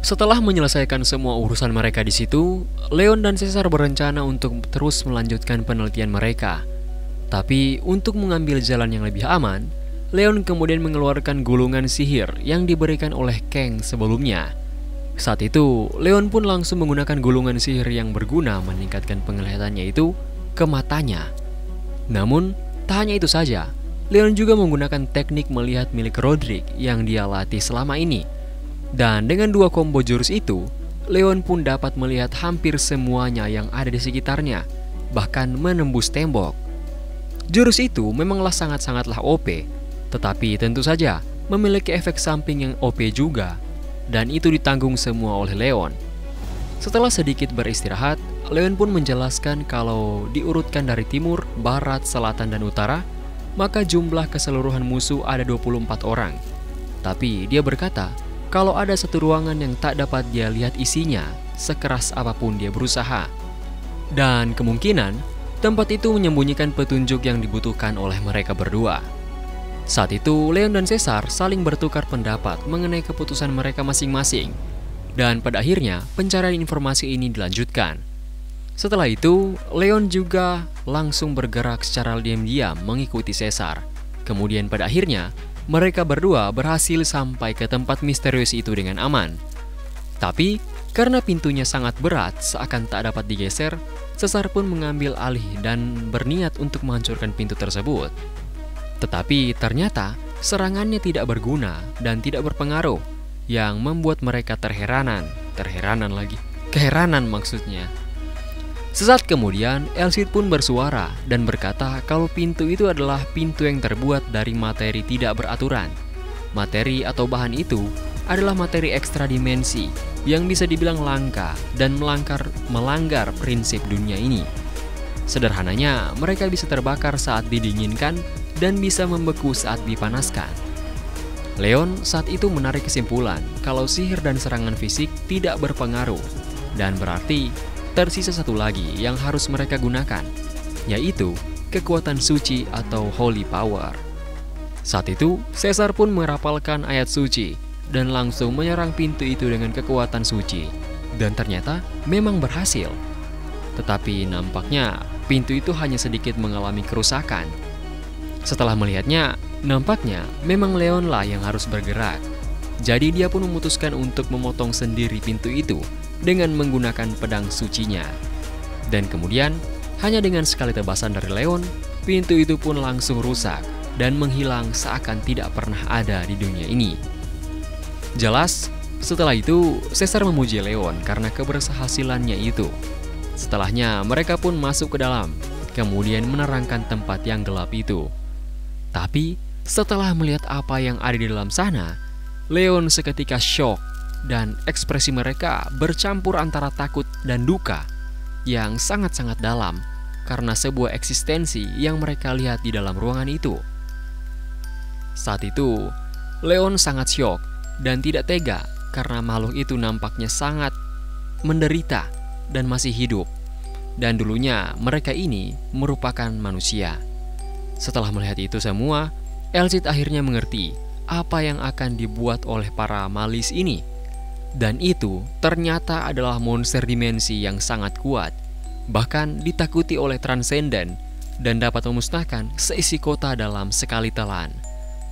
Setelah menyelesaikan semua urusan mereka di situ, Leon dan Caesar berencana untuk terus melanjutkan penelitian mereka. Tapi untuk mengambil jalan yang lebih aman, Leon kemudian mengeluarkan gulungan sihir yang diberikan oleh Kang sebelumnya. Saat itu, Leon pun langsung menggunakan gulungan sihir yang berguna meningkatkan penglihatannya itu ke matanya. Namun, tak hanya itu saja, Leon juga menggunakan teknik melihat milik Roderick yang dia latih selama ini. Dan dengan dua combo jurus itu, Leon pun dapat melihat hampir semuanya yang ada di sekitarnya, bahkan menembus tembok. Jurus itu memanglah sangat-sangatlah OP, tetapi tentu saja memiliki efek samping yang OP juga, dan itu ditanggung semua oleh Leon. Setelah sedikit beristirahat, Leon pun menjelaskan kalau diurutkan dari timur, barat, selatan, dan utara, maka jumlah keseluruhan musuh ada 24 orang. Tapi dia berkata, kalau ada satu ruangan yang tak dapat dia lihat isinya, sekeras apapun dia berusaha. Dan kemungkinan, tempat itu menyembunyikan petunjuk yang dibutuhkan oleh mereka berdua. Saat itu, Leon dan Caesar saling bertukar pendapat mengenai keputusan mereka masing-masing. Dan pada akhirnya, pencarian informasi ini dilanjutkan. Setelah itu, Leon juga langsung bergerak secara diam-diam mengikuti Caesar. Kemudian pada akhirnya, mereka berdua berhasil sampai ke tempat misterius itu dengan aman. Tapi, karena pintunya sangat berat seakan tak dapat digeser, Caesar pun mengambil alih dan berniat untuk menghancurkan pintu tersebut. Tetapi ternyata serangannya tidak berguna dan tidak berpengaruh, yang membuat mereka keheranan maksudnya. Sesaat kemudian, Elsit pun bersuara dan berkata kalau pintu itu adalah pintu yang terbuat dari materi tidak beraturan. Materi atau bahan itu adalah materi ekstra dimensi yang bisa dibilang langka dan melanggar prinsip dunia ini. Sederhananya, mereka bisa terbakar saat didinginkan dan bisa membeku saat dipanaskan. Leon saat itu menarik kesimpulan kalau sihir dan serangan fisik tidak berpengaruh, dan berarti tersisa satu lagi yang harus mereka gunakan, yaitu kekuatan suci atau holy power. Saat itu, Caesar pun merapalkan ayat suci dan langsung menyerang pintu itu dengan kekuatan suci. Dan ternyata memang berhasil. Tetapi nampaknya pintu itu hanya sedikit mengalami kerusakan. Setelah melihatnya, nampaknya memang Leon lah yang harus bergerak. Jadi dia pun memutuskan untuk memotong sendiri pintu itu dengan menggunakan pedang sucinya. Dan kemudian, hanya dengan sekali tebasan dari Leon, pintu itu pun langsung rusak dan menghilang seakan tidak pernah ada di dunia ini. Jelas, setelah itu Caesar memuji Leon karena keberhasilannya itu. Setelahnya, mereka pun masuk ke dalam, kemudian menerangkan tempat yang gelap itu. Tapi, setelah melihat apa yang ada di dalam sana, Leon seketika syok dan ekspresi mereka bercampur antara takut dan duka yang sangat-sangat dalam karena sebuah eksistensi yang mereka lihat di dalam ruangan itu. Saat itu, Leon sangat syok dan tidak tega karena makhluk itu nampaknya sangat menderita dan masih hidup. Dan dulunya mereka ini merupakan manusia. Setelah melihat itu semua, Elsit akhirnya mengerti apa yang akan dibuat oleh para malis ini. Dan itu ternyata adalah monster dimensi yang sangat kuat, bahkan ditakuti oleh Transcendent dan dapat memusnahkan seisi kota dalam sekali telan.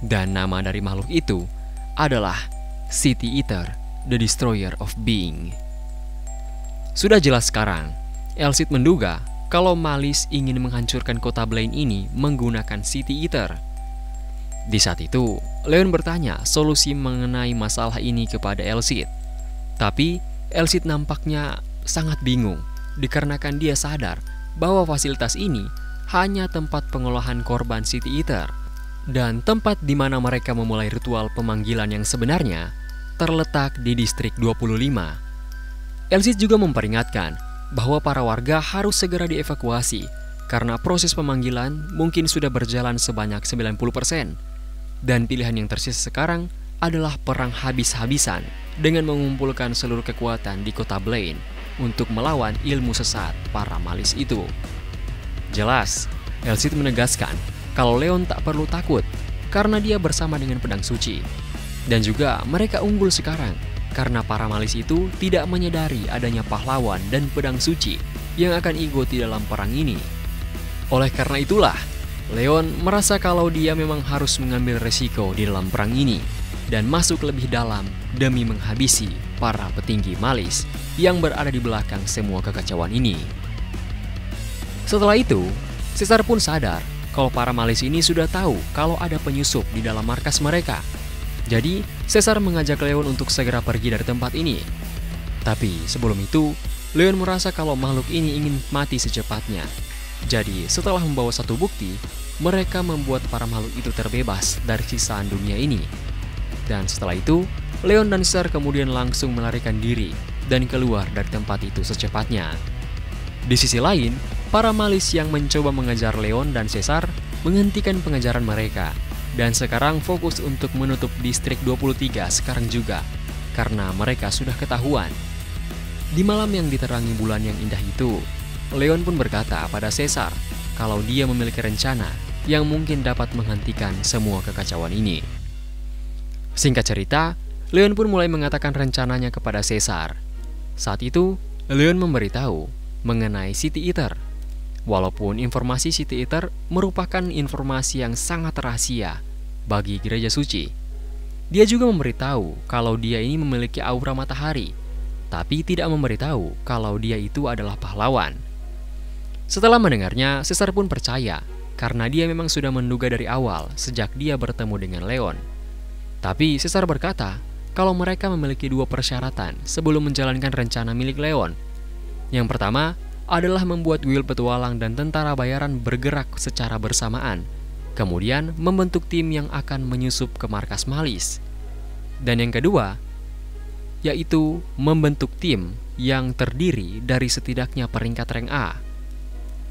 Dan nama dari makhluk itu adalah City Eater, the Destroyer of Being. Sudah jelas sekarang, Elsit menduga kalau Malis ingin menghancurkan kota Blaine ini menggunakan City Eater. Di saat itu, Leon bertanya solusi mengenai masalah ini kepada Elsit. Tapi, Elsit nampaknya sangat bingung dikarenakan dia sadar bahwa fasilitas ini hanya tempat pengolahan korban City Eater. Dan tempat di mana mereka memulai ritual pemanggilan yang sebenarnya terletak di distrik 25. Elsit juga memperingatkan bahwa para warga harus segera dievakuasi karena proses pemanggilan mungkin sudah berjalan sebanyak 90%. Dan pilihan yang tersisa sekarang adalah perang habis-habisan dengan mengumpulkan seluruh kekuatan di kota Blaine untuk melawan ilmu sesat para malis itu. Jelas, Elsit menegaskan kalau Leon tak perlu takut karena dia bersama dengan pedang suci. Dan juga mereka unggul sekarang karena para malis itu tidak menyadari adanya pahlawan dan pedang suci yang akan ikut di dalam perang ini. Oleh karena itulah, Leon merasa kalau dia memang harus mengambil resiko di dalam perang ini dan masuk lebih dalam demi menghabisi para petinggi malis yang berada di belakang semua kekacauan ini. Setelah itu, Caesar pun sadar kalau para malis ini sudah tahu kalau ada penyusup di dalam markas mereka. Jadi, Caesar mengajak Leon untuk segera pergi dari tempat ini. Tapi sebelum itu, Leon merasa kalau makhluk ini ingin mati secepatnya. Jadi, setelah membawa satu bukti, mereka membuat para makhluk itu terbebas dari sisaan dunia ini. Dan setelah itu, Leon dan Caesar kemudian langsung melarikan diri dan keluar dari tempat itu secepatnya. Di sisi lain, para malis yang mencoba mengejar Leon dan Caesar menghentikan pengejaran mereka dan sekarang fokus untuk menutup distrik 23 sekarang juga karena mereka sudah ketahuan. Di malam yang diterangi bulan yang indah itu, Leon pun berkata pada Caesar kalau dia memiliki rencana yang mungkin dapat menghentikan semua kekacauan ini. Singkat cerita, Leon pun mulai mengatakan rencananya kepada Caesar. Saat itu, Leon memberitahu mengenai City Eater. Walaupun informasi City Eater merupakan informasi yang sangat rahasia bagi gereja suci. Dia juga memberitahu kalau dia ini memiliki aura matahari, tapi tidak memberitahu kalau dia itu adalah pahlawan. Setelah mendengarnya, Caesar pun percaya karena dia memang sudah menduga dari awal sejak dia bertemu dengan Leon. Tapi Caesar berkata kalau mereka memiliki dua persyaratan sebelum menjalankan rencana milik Leon. Yang pertama adalah membuat guild petualang dan tentara bayaran bergerak secara bersamaan, kemudian membentuk tim yang akan menyusup ke markas malis. Dan yang kedua, yaitu membentuk tim yang terdiri dari setidaknya peringkat rank A.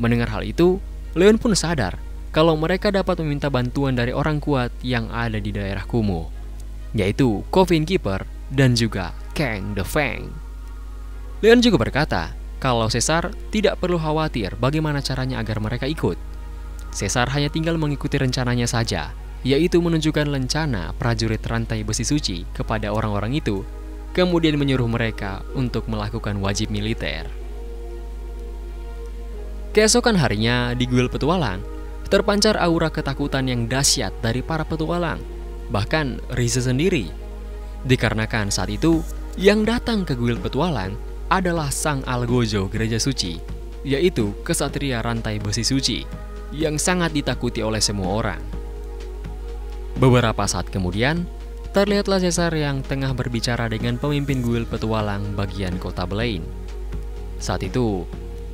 Mendengar hal itu, Leon pun sadar kalau mereka dapat meminta bantuan dari orang kuat yang ada di daerah kumuh, yaitu Coffin Keeper dan juga Kang the Fang. Leon juga berkata kalau Caesar tidak perlu khawatir bagaimana caranya agar mereka ikut. Caesar hanya tinggal mengikuti rencananya saja, yaitu menunjukkan lencana prajurit rantai besi suci kepada orang-orang itu, kemudian menyuruh mereka untuk melakukan wajib militer. Keesokan harinya di guild petualang, terpancar aura ketakutan yang dahsyat dari para petualang, bahkan Rize sendiri. Dikarenakan saat itu, yang datang ke guild petualang adalah sang algojo gereja suci, yaitu kesatria rantai besi suci, yang sangat ditakuti oleh semua orang. Beberapa saat kemudian, terlihatlah Caesar yang tengah berbicara dengan pemimpin guild petualang bagian kota Blaine. Saat itu,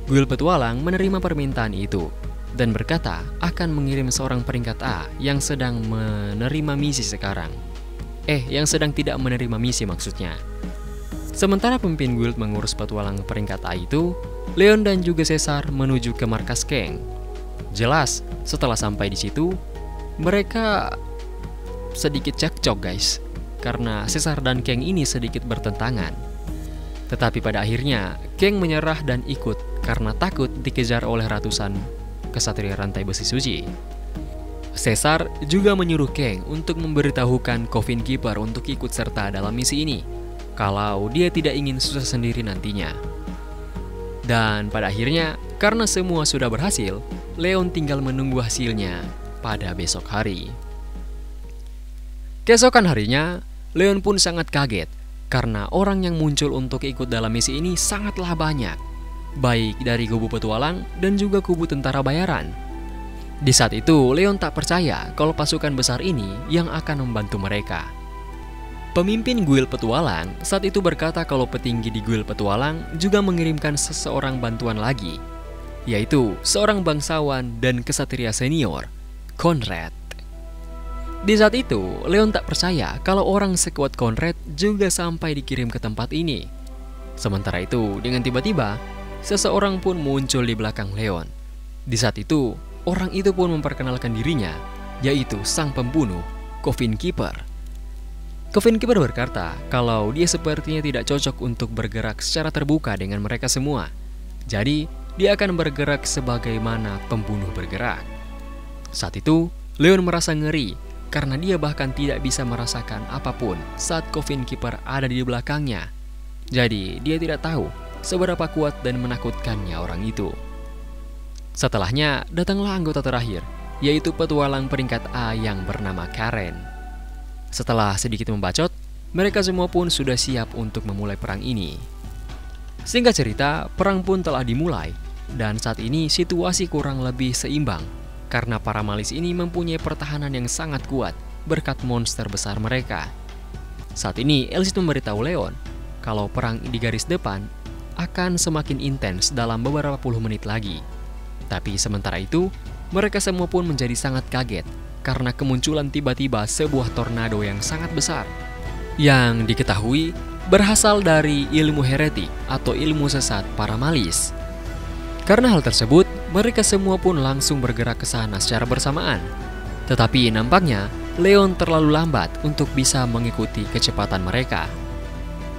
guild petualang menerima permintaan itu dan berkata akan mengirim seorang peringkat A yang sedang menerima misi sekarang. Yang sedang tidak menerima misi maksudnya. Sementara pemimpin guild mengurus petualang peringkat A itu, Leon dan juga Caesar menuju ke markas Kang. Jelas, setelah sampai di situ, mereka sedikit cekcok guys, karena Caesar dan Kang ini sedikit bertentangan. Tetapi pada akhirnya, Kang menyerah dan ikut karena takut dikejar oleh ratusan kesatria rantai besi suci. Caesar juga menyuruh Kang untuk memberitahukan Coffin Keeper untuk ikut serta dalam misi ini, kalau dia tidak ingin susah sendiri nantinya. Dan pada akhirnya, karena semua sudah berhasil, Leon tinggal menunggu hasilnya pada besok hari. Keesokan harinya, Leon pun sangat kaget karena orang yang muncul untuk ikut dalam misi ini sangatlah banyak, baik dari kubu petualang dan juga kubu tentara bayaran. Di saat itu, Leon tak percaya kalau pasukan besar ini yang akan membantu mereka. Pemimpin guild petualang saat itu berkata kalau petinggi di guild petualang juga mengirimkan seseorang bantuan lagi, yaitu seorang bangsawan dan kesatria senior, Conrad. Di saat itu, Leon tak percaya kalau orang sekuat Conrad juga sampai dikirim ke tempat ini. Sementara itu, dengan tiba-tiba, seseorang pun muncul di belakang Leon. Di saat itu, orang itu pun memperkenalkan dirinya, yaitu sang pembunuh, Coffin Keeper. Coffin Keeper berkata kalau dia sepertinya tidak cocok untuk bergerak secara terbuka dengan mereka semua. Jadi, dia akan bergerak sebagaimana pembunuh bergerak. Saat itu, Leon merasa ngeri karena dia bahkan tidak bisa merasakan apapun saat Coffin Keeper ada di belakangnya. Jadi dia tidak tahu seberapa kuat dan menakutkannya orang itu. Setelahnya datanglah anggota terakhir, yaitu petualang peringkat A yang bernama Karen. Setelah sedikit membacot, mereka semua pun sudah siap untuk memulai perang ini. Singkat cerita, perang pun telah dimulai, dan saat ini situasi kurang lebih seimbang, karena para malis ini mempunyai pertahanan yang sangat kuat berkat monster besar mereka. Saat ini, Elsit memberitahu Leon kalau perang di garis depan akan semakin intens dalam beberapa puluh menit lagi. Tapi sementara itu, mereka semua pun menjadi sangat kaget karena kemunculan tiba-tiba sebuah tornado yang sangat besar yang diketahui berasal dari ilmu heretik atau ilmu sesat para malis. Karena hal tersebut, mereka semua pun langsung bergerak ke sana secara bersamaan. Tetapi nampaknya Leon terlalu lambat untuk bisa mengikuti kecepatan mereka.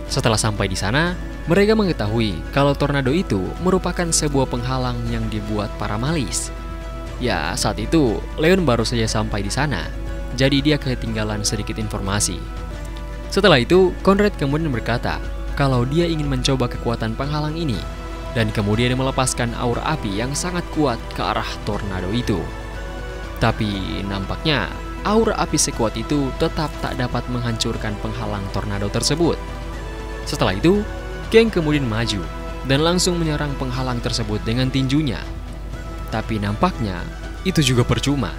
Setelah sampai di sana, mereka mengetahui kalau tornado itu merupakan sebuah penghalang yang dibuat para malis. Ya, saat itu Leon baru saja sampai di sana, jadi dia ketinggalan sedikit informasi. Setelah itu, Conrad kemudian berkata kalau dia ingin mencoba kekuatan penghalang ini, dan kemudian melepaskan aura api yang sangat kuat ke arah tornado itu. Tapi nampaknya aura api sekuat itu tetap tak dapat menghancurkan penghalang tornado tersebut. Setelah itu, Geng kemudian maju dan langsung menyerang penghalang tersebut dengan tinjunya. Tapi nampaknya itu juga percuma.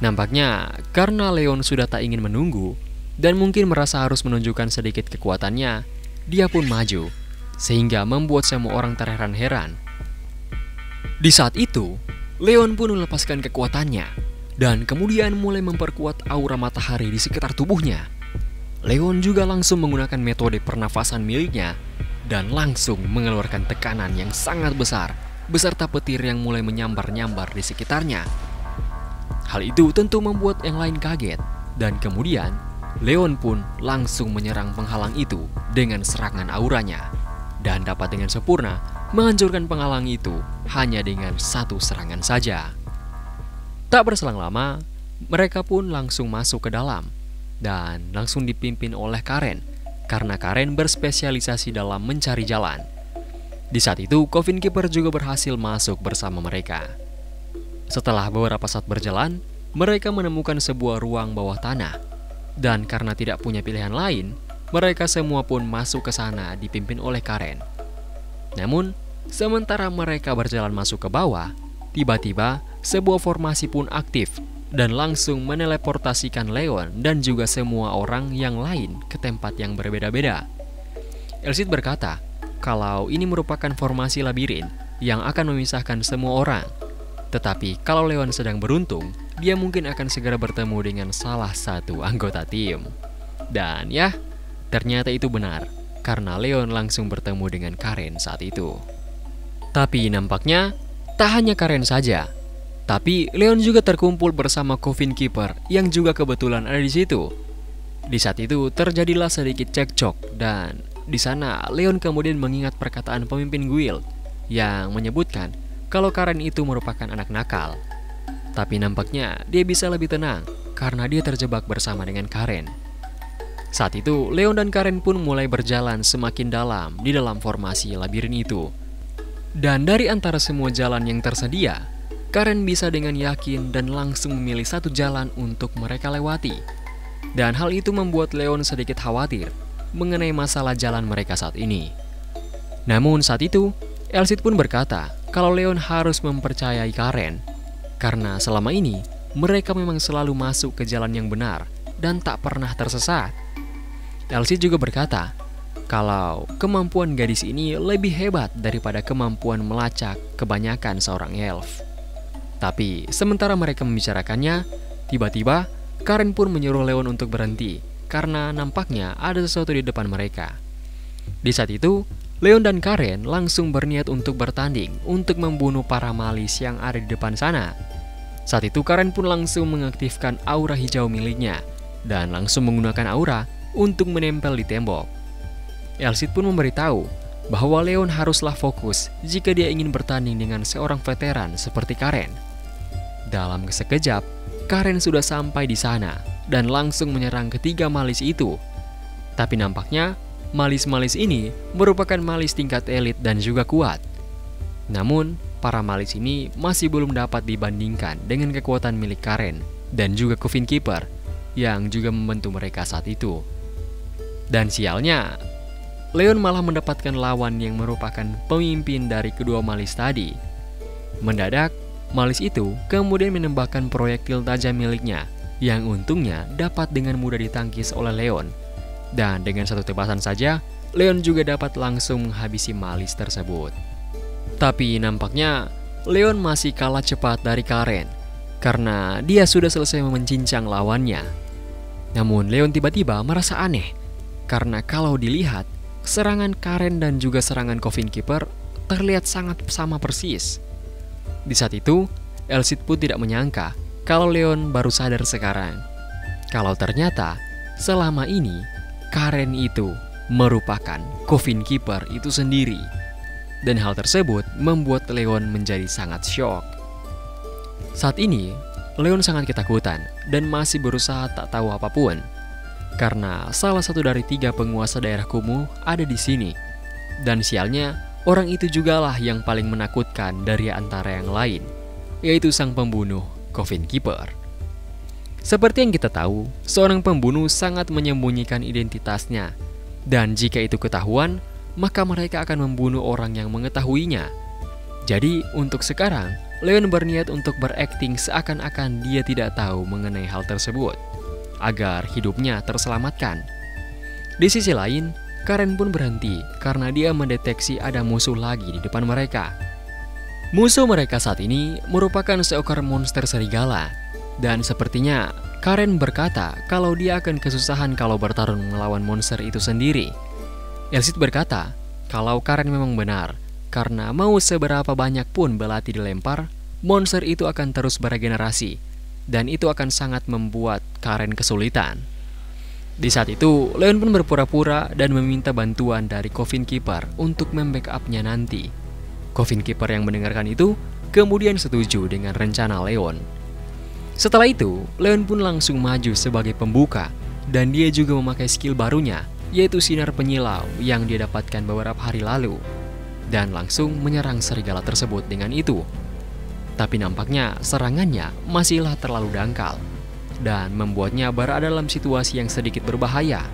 Nampaknya karena Leon sudah tak ingin menunggu dan mungkin merasa harus menunjukkan sedikit kekuatannya, dia pun maju, sehingga membuat semua orang terheran-heran. Di saat itu, Leon pun melepaskan kekuatannya dan kemudian mulai memperkuat aura matahari di sekitar tubuhnya. Leon juga langsung menggunakan metode pernafasan miliknya dan langsung mengeluarkan tekanan yang sangat besar beserta petir yang mulai menyambar-nyambar di sekitarnya. Hal itu tentu membuat yang lain kaget, dan kemudian Leon pun langsung menyerang penghalang itu dengan serangan auranya dan dapat dengan sempurna menghancurkan penghalang itu hanya dengan satu serangan saja. Tak berselang lama, mereka pun langsung masuk ke dalam dan langsung dipimpin oleh Karen, karena Karen berspesialisasi dalam mencari jalan. Di saat itu, Coffin Keeper juga berhasil masuk bersama mereka. Setelah beberapa saat berjalan, mereka menemukan sebuah ruang bawah tanah, dan karena tidak punya pilihan lain, mereka semua pun masuk ke sana dipimpin oleh Karen. Namun, sementara mereka berjalan masuk ke bawah, tiba-tiba sebuah formasi pun aktif dan langsung meneleportasikan Leon dan juga semua orang yang lain ke tempat yang berbeda-beda. Elsit berkata kalau ini merupakan formasi labirin yang akan memisahkan semua orang. Tetapi kalau Leon sedang beruntung, dia mungkin akan segera bertemu dengan salah satu anggota tim. Dan ya, ternyata itu benar, karena Leon langsung bertemu dengan Karen saat itu. Tapi nampaknya tak hanya Karen saja, tapi Leon juga terkumpul bersama Coffin Keeper yang juga kebetulan ada di situ. Di saat itu terjadilah sedikit cekcok dan di sana Leon kemudian mengingat perkataan pemimpin guild yang menyebutkan kalau Karen itu merupakan anak nakal. Tapi nampaknya dia bisa lebih tenang karena dia terjebak bersama dengan Karen. Saat itu Leon dan Karen pun mulai berjalan semakin dalam di dalam formasi labirin itu. Dan dari antara semua jalan yang tersedia, Karen bisa dengan yakin dan langsung memilih satu jalan untuk mereka lewati. Dan hal itu membuat Leon sedikit khawatir mengenai masalah jalan mereka saat ini. Namun saat itu, Elsit pun berkata kalau Leon harus mempercayai Karen, karena selama ini mereka memang selalu masuk ke jalan yang benar dan tak pernah tersesat. Elsit juga berkata kalau kemampuan gadis ini lebih hebat daripada kemampuan melacak kebanyakan seorang elf. Tapi sementara mereka membicarakannya, tiba-tiba Karen pun menyuruh Leon untuk berhenti karena nampaknya ada sesuatu di depan mereka. Di saat itu, Leon dan Karen langsung berniat untuk bertanding untuk membunuh para malis yang ada di depan sana. Saat itu Karen pun langsung mengaktifkan aura hijau miliknya dan langsung menggunakan aura untuk menempel di tembok. Elsit pun memberitahu bahwa Leon haruslah fokus jika dia ingin bertanding dengan seorang veteran seperti Karen. Dalam sekejap, Karen sudah sampai di sana dan langsung menyerang ketiga malis itu. Tapi nampaknya malis-malis ini merupakan malis tingkat elit dan juga kuat. Namun, para malis ini masih belum dapat dibandingkan dengan kekuatan milik Karen dan juga Coffin Keeper yang juga membantu mereka saat itu. Dan sialnya, Leon malah mendapatkan lawan yang merupakan pemimpin dari kedua malis tadi. Mendadak, malis itu kemudian menembakkan proyektil tajam miliknya yang untungnya dapat dengan mudah ditangkis oleh Leon. Dan dengan satu tebasan saja, Leon juga dapat langsung menghabisi malis tersebut. Tapi nampaknya Leon masih kalah cepat dari Karen karena dia sudah selesai mencincang lawannya. Namun Leon tiba-tiba merasa aneh karena kalau dilihat, serangan Karen dan juga serangan Coffin Keeper terlihat sangat sama persis. Di saat itu, Elsit pun tidak menyangka kalau Leon baru sadar sekarang kalau ternyata selama ini Karen itu merupakan Coffin Keeper itu sendiri. Dan hal tersebut membuat Leon menjadi sangat syok. Saat ini, Leon sangat ketakutan dan masih berusaha tak tahu apapun. Karena salah satu dari 3 penguasa daerah kumuh ada di sini. Dan sialnya, orang itu jugalah yang paling menakutkan dari antara yang lain, yaitu sang pembunuh, Coffin Keeper. Seperti yang kita tahu, seorang pembunuh sangat menyembunyikan identitasnya. Dan jika itu ketahuan, maka mereka akan membunuh orang yang mengetahuinya. Jadi, untuk sekarang, Leon berniat untuk berakting seakan-akan dia tidak tahu mengenai hal tersebut, agar hidupnya terselamatkan. Di sisi lain, Karen pun berhenti karena dia mendeteksi ada musuh lagi di depan mereka. Musuh mereka saat ini merupakan seekor monster serigala, dan sepertinya Karen berkata kalau dia akan kesusahan kalau bertarung melawan monster itu sendiri. Elsit berkata kalau Karen memang benar, karena mau seberapa banyak pun belati dilempar, monster itu akan terus beregenerasi, dan itu akan sangat membuat Karen kesulitan. Di saat itu, Leon pun berpura-pura dan meminta bantuan dari Coffin Keeper untuk membackup-nya nanti. Coffin Keeper yang mendengarkan itu kemudian setuju dengan rencana Leon. Setelah itu, Leon pun langsung maju sebagai pembuka, dan dia juga memakai skill barunya, yaitu sinar penyilau yang dia dapatkan beberapa hari lalu, dan langsung menyerang serigala tersebut dengan itu. Tapi nampaknya serangannya masihlah terlalu dangkal, dan membuatnya berada dalam situasi yang sedikit berbahaya.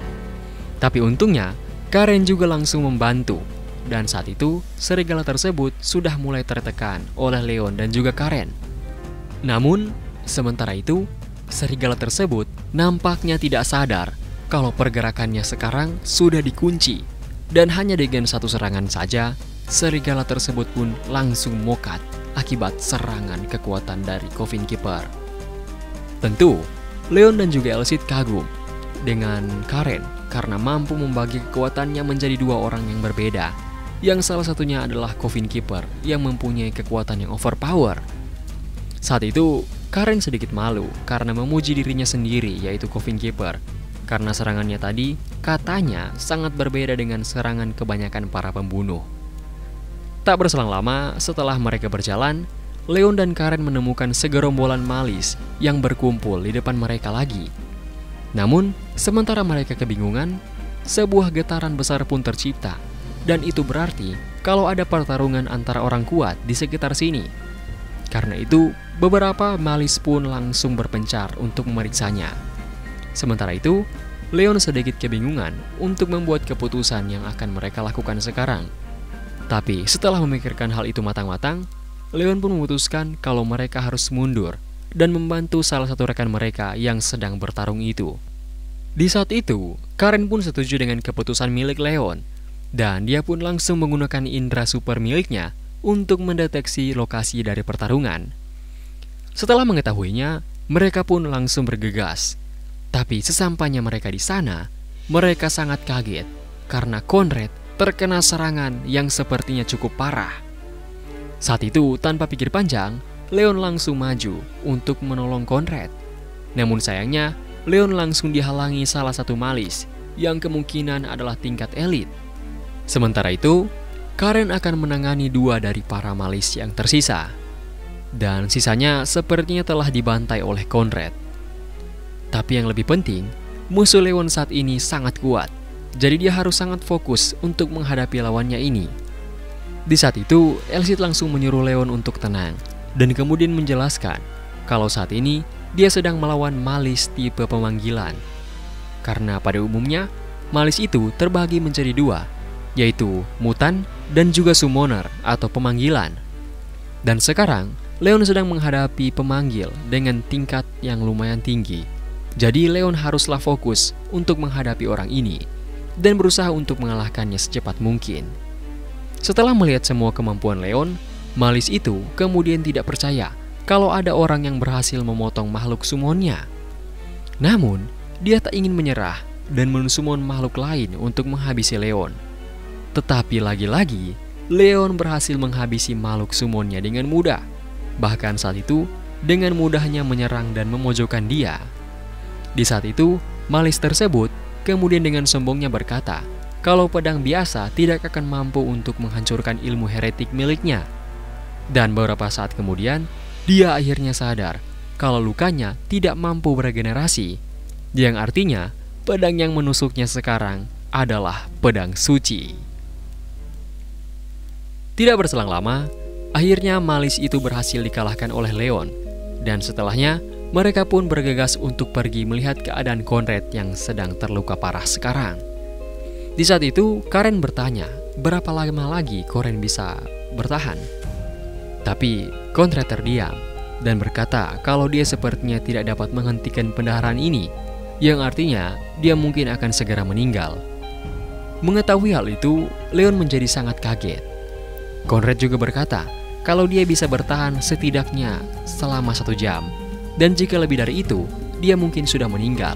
Tapi untungnya, Karen juga langsung membantu, dan saat itu serigala tersebut sudah mulai tertekan oleh Leon dan juga Karen. Namun, sementara itu, serigala tersebut nampaknya tidak sadar kalau pergerakannya sekarang sudah dikunci, dan hanya dengan satu serangan saja, serigala tersebut pun langsung mokat akibat serangan kekuatan dari Coffin Keeper. Tentu, Leon dan juga Elsit kagum dengan Karen karena mampu membagi kekuatannya menjadi 2 orang yang berbeda, yang salah satunya adalah Coffin Keeper yang mempunyai kekuatan yang overpower. Saat itu, Karen sedikit malu karena memuji dirinya sendiri, yaitu Coffin Keeper, karena serangannya tadi katanya sangat berbeda dengan serangan kebanyakan para pembunuh. Tak berselang lama setelah mereka berjalan, Leon dan Karen menemukan segerombolan malis yang berkumpul di depan mereka lagi. Namun, sementara mereka kebingungan, sebuah getaran besar pun tercipta, dan itu berarti kalau ada pertarungan antara orang kuat di sekitar sini. Karena itu, beberapa malis pun langsung berpencar untuk memeriksanya. Sementara itu, Leon sedikit kebingungan untuk membuat keputusan yang akan mereka lakukan sekarang. Tapi setelah memikirkan hal itu matang-matang, Leon pun memutuskan kalau mereka harus mundur dan membantu salah satu rekan mereka yang sedang bertarung itu. Di saat itu, Karen pun setuju dengan keputusan milik Leon, dan dia pun langsung menggunakan indera super miliknya untuk mendeteksi lokasi dari pertarungan. Setelah mengetahuinya, mereka pun langsung bergegas. Tapi sesampainya mereka di sana, mereka sangat kaget karena Conrad terkena serangan yang sepertinya cukup parah. Saat itu, tanpa pikir panjang, Leon langsung maju untuk menolong Conrad. Namun sayangnya, Leon langsung dihalangi salah satu malis yang kemungkinan adalah tingkat elit. Sementara itu, Karen akan menangani 2 dari para malis yang tersisa. dan sisanya sepertinya telah dibantai oleh Conrad. Tapi yang lebih penting, musuh Leon saat ini sangat kuat, jadi dia harus sangat fokus untuk menghadapi lawannya ini. Di saat itu, Elsit langsung menyuruh Leon untuk tenang, dan kemudian menjelaskan kalau saat ini dia sedang melawan Malice tipe pemanggilan. Karena pada umumnya, Malice itu terbagi menjadi dua, yaitu mutan dan juga summoner atau pemanggilan. Dan sekarang, Leon sedang menghadapi pemanggil dengan tingkat yang lumayan tinggi. Jadi Leon haruslah fokus untuk menghadapi orang ini dan berusaha untuk mengalahkannya secepat mungkin. Setelah melihat semua kemampuan Leon, Malice itu kemudian tidak percaya kalau ada orang yang berhasil memotong makhluk summonnya. Namun, dia tak ingin menyerah dan mensummon makhluk lain untuk menghabisi Leon. Tetapi lagi-lagi, Leon berhasil menghabisi makhluk summonnya dengan mudah. Bahkan saat itu, dengan mudahnya menyerang dan memojokkan dia. Di saat itu, Malice tersebut kemudian dengan sombongnya berkata kalau pedang biasa tidak akan mampu untuk menghancurkan ilmu heretik miliknya. Dan beberapa saat kemudian, dia akhirnya sadar kalau lukanya tidak mampu beregenerasi, yang artinya pedang yang menusuknya sekarang adalah pedang suci. Tidak berselang lama, akhirnya Malice itu berhasil dikalahkan oleh Leon, dan setelahnya mereka pun bergegas untuk pergi melihat keadaan Conrad yang sedang terluka parah sekarang. Di saat itu, Karen bertanya berapa lama lagi Karen bisa bertahan. Tapi Conrad terdiam dan berkata kalau dia sepertinya tidak dapat menghentikan pendarahan ini, yang artinya dia mungkin akan segera meninggal. Mengetahui hal itu, Leon menjadi sangat kaget. Conrad juga berkata kalau dia bisa bertahan setidaknya selama 1 jam. Dan jika lebih dari itu, dia mungkin sudah meninggal,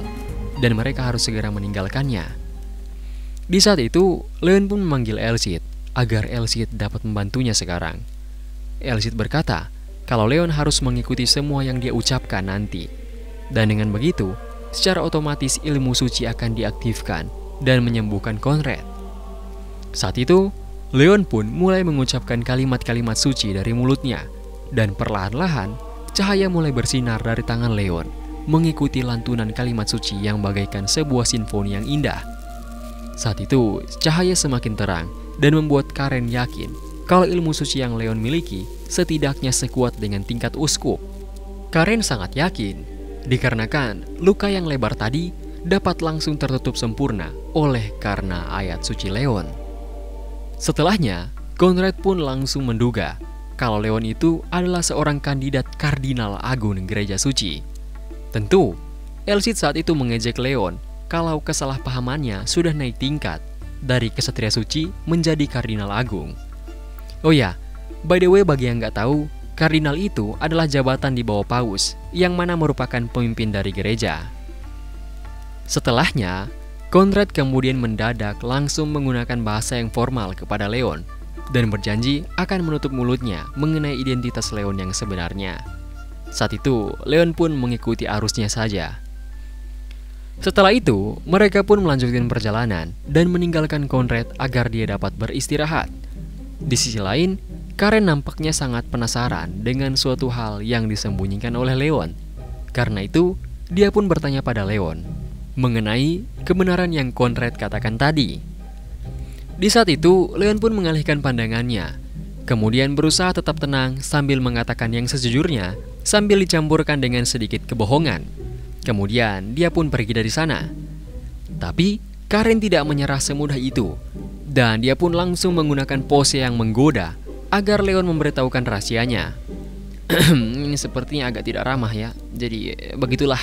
dan mereka harus segera meninggalkannya. Di saat itu, Leon pun memanggil Elsit, agar Elsit dapat membantunya sekarang. Elsit berkata, kalau Leon harus mengikuti semua yang dia ucapkan nanti. Dan dengan begitu, secara otomatis ilmu suci akan diaktifkan, dan menyembuhkan Conrad. Saat itu, Leon pun mulai mengucapkan kalimat-kalimat suci dari mulutnya, dan perlahan-lahan, cahaya mulai bersinar dari tangan Leon, mengikuti lantunan kalimat suci yang bagaikan sebuah simfoni yang indah. Saat itu, cahaya semakin terang dan membuat Karen yakin kalau ilmu suci yang Leon miliki setidaknya sekuat dengan tingkat uskup. Karen sangat yakin, dikarenakan luka yang lebar tadi dapat langsung tertutup sempurna oleh karena ayat suci Leon. Setelahnya, Conrad pun langsung menduga kalau Leon itu adalah seorang kandidat kardinal agung gereja suci. Tentu, Elsit saat itu mengejek Leon kalau kesalahpahamannya sudah naik tingkat dari kesatria suci menjadi kardinal agung. Oh ya, by the way bagi yang nggak tahu, kardinal itu adalah jabatan di bawah paus yang mana merupakan pemimpin dari gereja. Setelahnya, Conrad kemudian mendadak langsung menggunakan bahasa yang formal kepada Leon dan berjanji akan menutup mulutnya mengenai identitas Leon yang sebenarnya. Saat itu, Leon pun mengikuti arusnya saja. Setelah itu, mereka pun melanjutkan perjalanan dan meninggalkan Conrad agar dia dapat beristirahat. Di sisi lain, Karen nampaknya sangat penasaran dengan suatu hal yang disembunyikan oleh Leon. Karena itu, dia pun bertanya pada Leon mengenai kebenaran yang Conrad katakan tadi. Di saat itu, Leon pun mengalihkan pandangannya, kemudian berusaha tetap tenang sambil mengatakan yang sejujurnya, sambil dicampurkan dengan sedikit kebohongan. Kemudian, dia pun pergi dari sana. Tapi, Karen tidak menyerah semudah itu, dan dia pun langsung menggunakan pose yang menggoda agar Leon memberitahukan rahasianya. Ini sepertinya agak tidak ramah ya, jadi begitulah.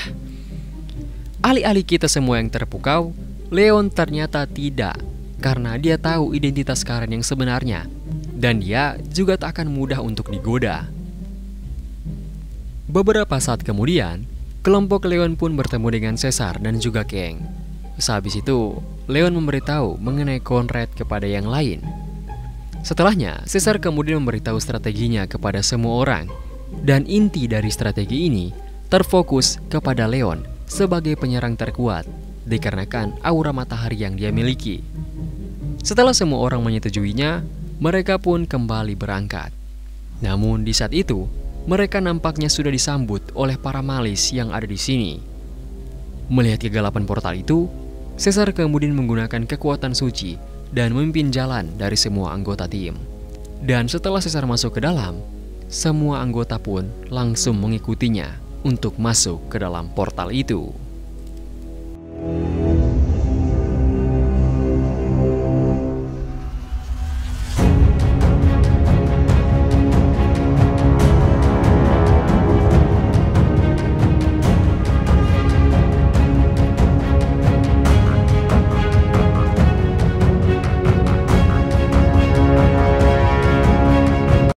Alih-alih kita semua yang terpukau, Leon ternyata tidak, karena dia tahu identitas Karen yang sebenarnya, dan dia juga tak akan mudah untuk digoda. Beberapa saat kemudian, kelompok Leon pun bertemu dengan Caesar dan juga Kang. Sehabis itu, Leon memberitahu mengenai Conrad kepada yang lain. Setelahnya, Caesar kemudian memberitahu strateginya kepada semua orang, dan inti dari strategi ini terfokus kepada Leon sebagai penyerang terkuat, dikarenakan aura matahari yang dia miliki. Setelah semua orang menyetujuinya, mereka pun kembali berangkat. Namun di saat itu, Mereka nampaknya sudah disambut oleh para malis yang ada di sini. Melihat kegelapan portal itu, Caesar kemudian menggunakan kekuatan suci dan memimpin jalan dari semua anggota tim. Dan setelah Caesar masuk ke dalam, semua anggota pun langsung mengikutinya untuk masuk ke dalam portal itu.